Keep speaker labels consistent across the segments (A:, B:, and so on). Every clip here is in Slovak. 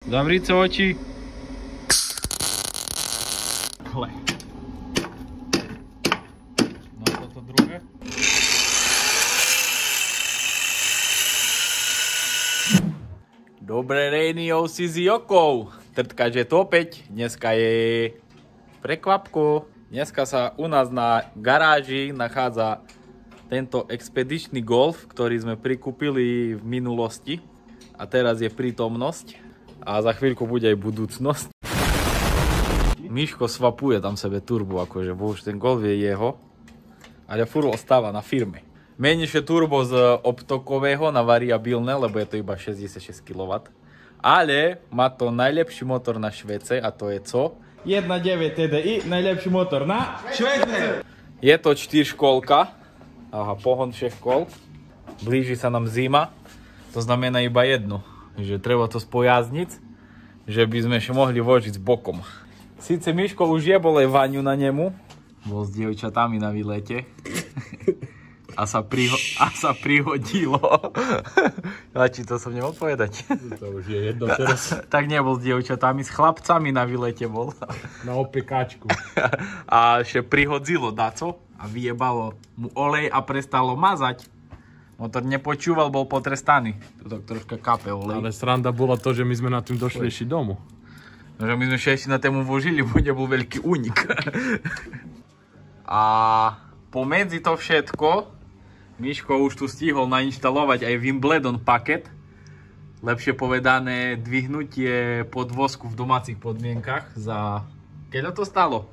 A: Zavrite oči. Kle. No toto druhé. Dobré rejny, ovsi z Jokov. Trtkač je to opäť. Dneska je prekvapko. Dneska sa u nás na garáži nachádza tento expedičný Golf, ktorý sme prikúpili v minulosti. A teraz je prítomnosť. A za chvíľku bude aj budúcnosť. Miško svapuje tam sebe turbo, akože už ten Golf je jeho. Ale furt ostáva na firme. Menšie turbo z optokového na variabilné, lebo je to iba 66 kW. Ale má to najlepší motor na Švédce a to je co?
B: 1.9 TDI, najlepší motor na Švédce.
A: Je to 4-školka. Aha, pohon 6 kol. Blíži sa nám zima. To znamená iba jedno, že treba to spojazniť, že by sme ešte mohli vožiť s bokom. Sice Miško už jebol aj vaňu na nemu. Bol s dievčatami na výlete. A sa prihodilo. Či to som nemohol povedať?
B: To už je jedno teraz.
A: Tak nebol s dievčatami, s chlapcami na výlete bol.
B: Na opekáčku.
A: A ešte prihodzilo daco a vyjebalo mu olej a prestalo mazať. Motor nepočúval, bol potrestaný. Tuto troška kape olej.
B: Ale sranda bola to, že my sme na tým došli ešte domu.
A: No, že my sme ešte na tému vožili, bo nebol veľký únik. A pomedzi to všetko Miško už tu stihol nainštalovať aj Wimbledon paket. Lepšie povedané dvihnutie podvozku v domácich podmienkach za... Keďa to stalo?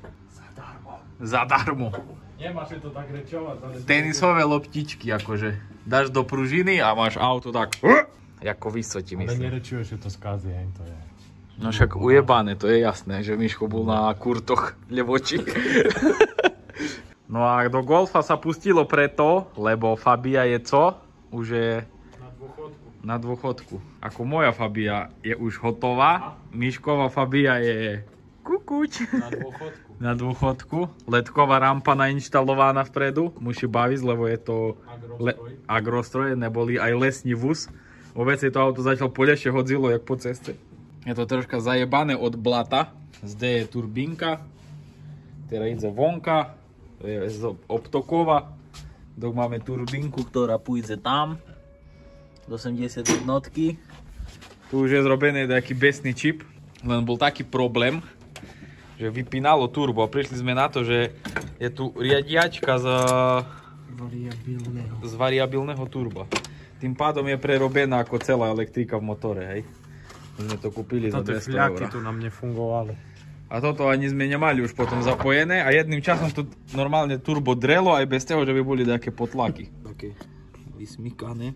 A: Zadarmo.
B: Nemáš to tak rečovať. Ale...
A: Tenisové loptičky akože. Dáš do pružiny a máš auto tak... Jako vysoti, myslím.
B: Ale nerečuješ, že to skazí, to je.
A: No však ujebané, to je jasné, že Miško bol na kurtoch levočí. No a do Golfa sa pustilo preto, lebo Fabia je co? Už je... Na dôchodku. Ako moja Fabia je už hotová, Miškova Fabia je... Kukuť. Na dôchodku. Ledková rampa nainštalovaná vpredu. Musí baviť, lebo je to... Agrostroje, neboli aj lesní vůz. Vôbec je to auto zatiaľ po leše hodzilo, jak po ceste. Je to troška zajebané od blata. Zde je turbínka, ktorá ide vonka. To je optoková. Dok máme turbínku, ktorá pôjde tam. Do 80 jednotky. Tu už je zrobený taký besný čip. Len bol taký problém, že vypínalo turbo. A prišli sme na to, že je tu riadiačka z variabilného turba. Tým pádom je prerobená ako celá elektrika v motore, hej. Sme to kúpili za 200 €.
B: Fľaky tu nám nefungovali.
A: A toto ani sme nemali už potom zapojené a jedným časom tu normálne turbo drelo aj bez toho, že by boli nejaké potlaky. Také vysmykané.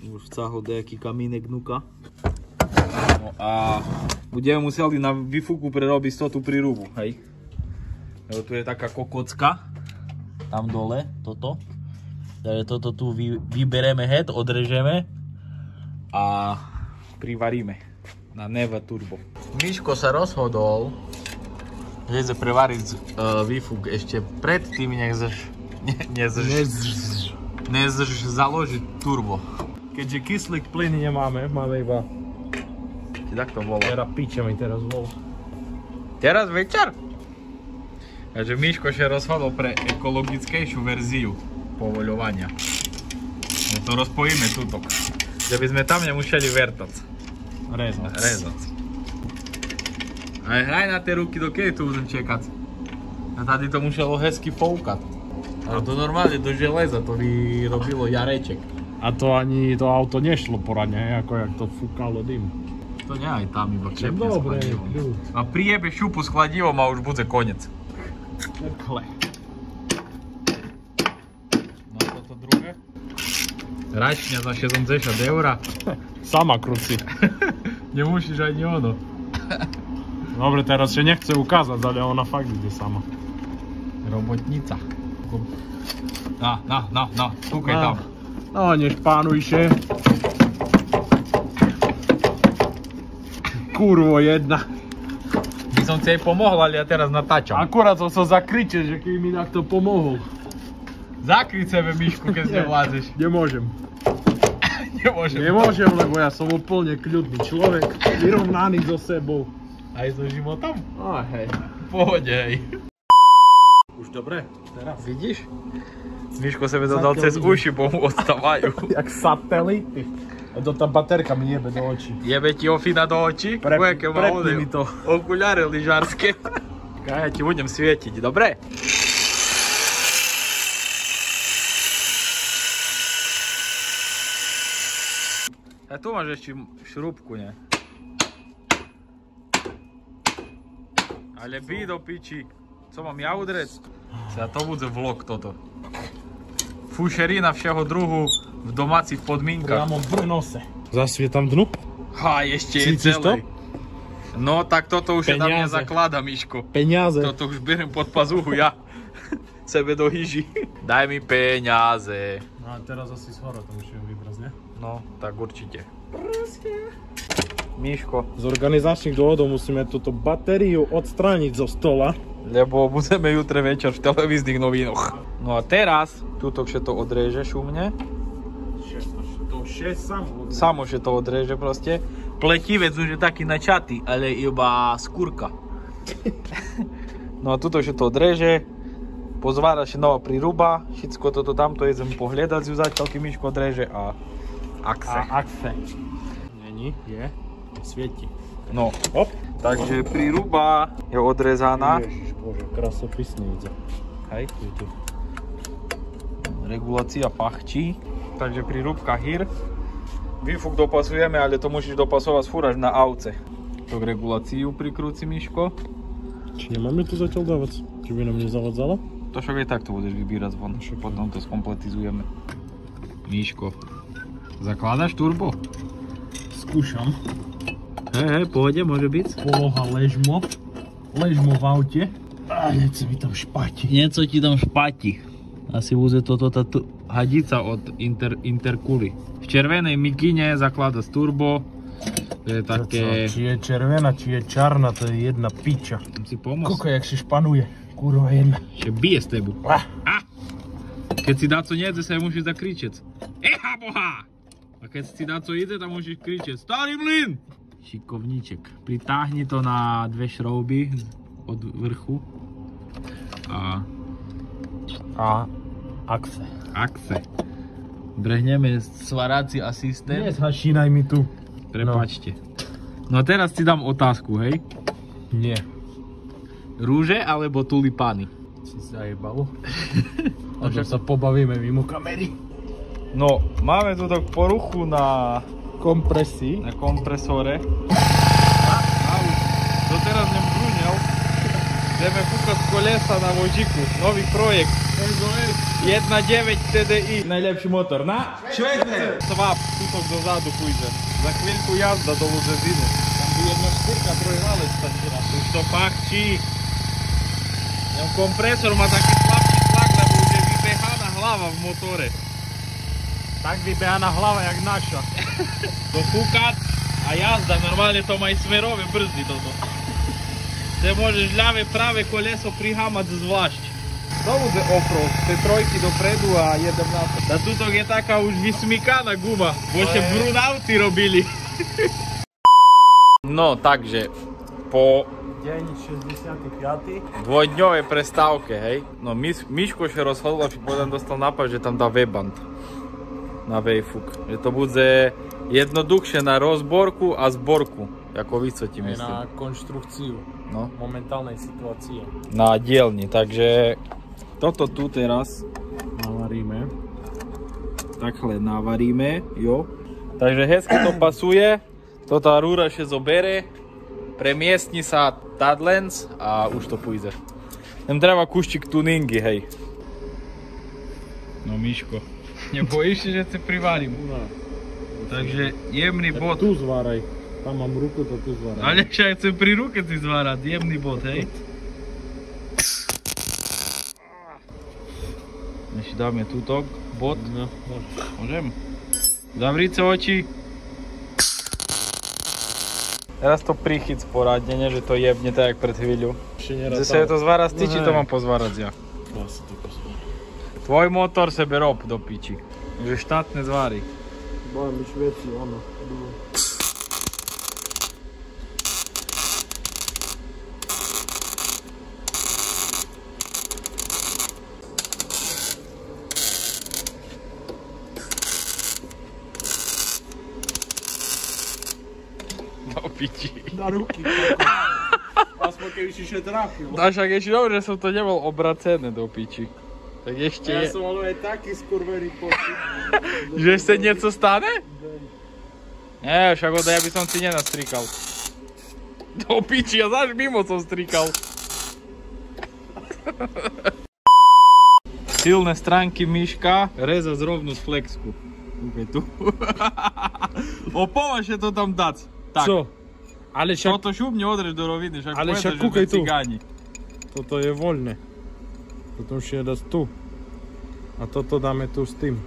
A: Už vcahol nejaký kamínek nuka. No a budeme museli na výfuku prerobiť tú prírubu, hej. Lebo tu je taká kokocka. Tam dole, toto. Takže toto tu vybereme head, odrežeme a privaríme na Neva Turbo. Miško sa rozhodol, že chce prevariť výfuk ešte predtým, než založiť turbo.
B: Keďže kyslík plyn nemáme, máme iba...
A: Tak to bolo.
B: Teraz piče mi teraz bol.
A: Teraz večer? Takže Miško sa rozhodol pre ekologickejšiu verziu povoľovania. To rozpojíme tuto. Že by sme tam nemuseli vertať. Rezať. A hraj na tie ruky, dokedy tu budem čekať. A tady to muselo hezky foukať. Ale to normálne do železa, to by robilo jareček.
B: A to ani to auto nešlo poradne, ako jak to fúkalo dym.
A: To nie aj tam, iba klepne s
B: Dobre,
A: kladivom. A prijebe šupu s kladivom a už bude konec.
B: Kle.
A: No a toto druhé? Račňa za 60 €.
B: Sama kruci.
A: Nemusíš ani ono.
B: Dobre, teraz sa nechce ukázať, ale ona fakt ide sama.
A: Robotnica. Na, stúkaj tam.
B: No, nešpánujše. Kurvo jedna.
A: By som ti aj pomohol, ale ja teraz natáčam.
B: Akurát som sa zakričil, že keby mi takto pomohol.
A: Zakryť sebe, Mišku, keď nevládzeš.
B: Nemôžem. Nemôžem, lebo ja som úplne kľudný človek, vyrovnaný so sebou.
A: Aj so životom?
B: Hej.
A: Pohode, hej.
B: Už dobre, teraz.
A: Vidíš? Miško sebe to dal cez uši, bo mu odstávajú.
B: Jak satelity. A to tá baterka mi jebe do očí.
A: Jebe ti ofina do očí?
B: Prepni mi to.
A: Okuliare lyžarské. Ja ti budem svietiť, dobre? A tu máš ešte šrúbku, ne? Ale by do piči. Co mám ja udrieť? A to bude vlog toto. Fušerina všeho druhu v domácich podmienkach.
B: Priamo v nose. Zasvietam dnu?
A: Ha, ešte je
B: Cítiš to?
A: celé. No tak toto už je na mňa
B: Peniaze.
A: zaklada, Miško.
B: Peniaze.
A: Toto už beriem pod pazuchu ja. Sebe do hyži. Daj mi peniaze.
B: No a teraz asi s hora to musím vybrať, ne?
A: No, tak určite. Miško,
B: Z organizačných dôvodov musíme túto batériu odstrániť zo stola.
A: lebo budeme jutre večer v televíznych novinoch. No a teraz, túto všetko odrežeš u mne.
B: To 6 samo.
A: Samo že to odreže proste. Pletivec už je taký načatý, ale iba skúrka. No a túto všetko odreže. Pozváraš nová príruba, všetko toto tamto idem pohľadať ju zatiaľ, kým Miško odreže a akce.
B: Akce. Není, je, svieti.
A: No, hop. Takže príruba je odrezaná.
B: Ježišbože, krasopisne ide.
A: Hej. Regulácia pachčí. Takže prírubka hir. Výfuk dopasujeme, ale to musíš dopasovať furt až na auce. To reguláciu prikrúci, Miško.
B: Či nemáme tu zatiaľ dávať? Či by nám nezavadzala?
A: To však aj tak to budeš vybírať von. Potom to skompletizujeme. Miško, zakladaš turbo?
B: Skúšam.
A: Hej, pohode, môže byť.
B: Poloha ležmo. Ležmo v aute. A niečo mi tam špati.
A: Nieco ti tam špati. Asi bude toto tá hadica od Intercooly. V červenej mikine zaklada z turbo. To je také...
B: Či je červená, či je čarná, to je jedna piča.
A: Tam si pomôcť.
B: Koľko, jak si španuje. Kurva jedna.
A: Že bije z tebu. Keď si dá co nejde, sa musíš zakričať. Eha boha! A keď si dá co ide, tam musíš kričať. Starý mlyn! Šikovníček. Pritáhni to na dve šrouby od vrchu. A
B: Akce.
A: akce. Brehneme svaráci asistent.
B: Nezhašínaj mi tu.
A: Prepáčte. No a teraz ti dám otázku, hej?
B: Nie.
A: Rúže alebo tulipány?
B: Si zajebalo. O čom sa pobavíme mimo kamery.
A: No, máme tu tak poruchu na
B: Kompresii.
A: kompresore. To teraz nem brúňal. Ideme fúkať kolesa na vožiku. Nový projekt. 1.9 TDI. Najlepší motor na Švedne. Svap, tutok dozadu pôjde. Za chvíľku jazda do Luzezinu.
B: Tam by jedna škúrka trojválec stačila.
A: Už to pachčí. Kompresor má taký slabší tlak, lebo už je vybehaná hlava v motore.
B: Tak vybehaná hlava jak naša.
A: To fúkať a jazda, normálne to má aj smerové brzdy toto. Te môžeš ľavé, pravé koleso prihámať zvlášť. To bude offroad, tie trojky dopredu a jedem na to. A tuto je taká už vysmykaná guma, bo ešte brunauty robili. No takže, po
B: Deň 65.
A: dvojdňovej prestávke, hej. No Miško še rozhodol, že potom dostal nápad, že tam dá V-band na Vejfuk. Že to bude jednoduchšie na rozborku a zborku. Ako víc, co ti myslím.
B: Na konštrukciu
A: No.
B: momentálnej situácie.
A: Na dielni, takže toto tu teraz
B: Navaríme.
A: takhle navaríme, jo. Takže hezky to pasuje, to tá rúra še zobere, premiestni sa tadlenc a už to pôjde. Tam treba kuščík tuningy, hej. No Miško, nebojíš sa, že te privarím?
B: No.
A: Takže jemný bod.
B: Tu zváraj. Tam mám ruku, to tu zváraj.
A: Ale však chcem pri ruke si zvárať, jemný bod, hej. Ešte dáme túto bod.
B: No,
A: Môžem? Zavrieť sa oči. Teraz to prichyc poradne, nie, že to jebne tak jak pred chvíľou.
B: ešte
A: Že sa je to zvárať ty, či to mám pozvárať ja?
B: Ja si to pozváraj.
A: Tvoj motor sebe rob do piči. Že štátne zváry.
B: Bojím iš veci, ono.
A: Do piči.
B: Na ruky. Aspoň keby si še trafil.
A: No však ešte dobre, že som to nebol obracené do piči. Tak ešte
B: Ja
A: je...
B: som mal aj taký skurvený pocit.
A: Že ešte niečo stane? Nie, však ja by som si nenastrikal. Do piči, ja záš mimo som strikal. Silné stránky Miška, reza zrovnú z flexku. Kúkaj tu. Opovaž to tam dať. Tak.
B: Co? Ale však...
A: Toto šupne odrež do roviny, však
B: Ale
A: povedal,
B: však
A: že
B: kúkaj
A: sme
B: tu.
A: cigáni.
B: Toto je voľné. Potom si je dať tu. A toto dáme tu s tým.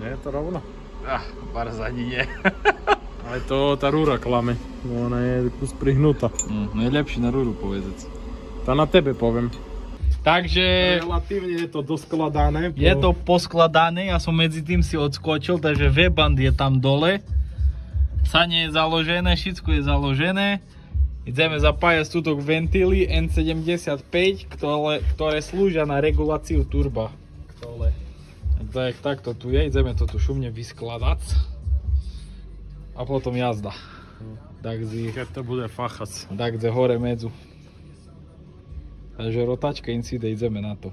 B: Nie je to rovno?
A: Barz ani nie.
B: Ale to tá rúra klame. Ona je kus prihnutá.
A: No je lepší na rúru povedec.
B: Tá na tebe poviem.
A: Takže
B: Relatívne je to doskladané.
A: je to poskladané, ja som medzi tým si odskočil, takže V-band je tam dole. Sanie je založené, všetko je založené. Ideme zapájať túto ventily N75, ktoré slúžia na reguláciu turba. Tak takto tu je, ideme to tu šumne vyskladať. A potom jazda.
B: Keď to bude fachac.
A: Tak hore medzu. Takže rotačka inside, ideme na to.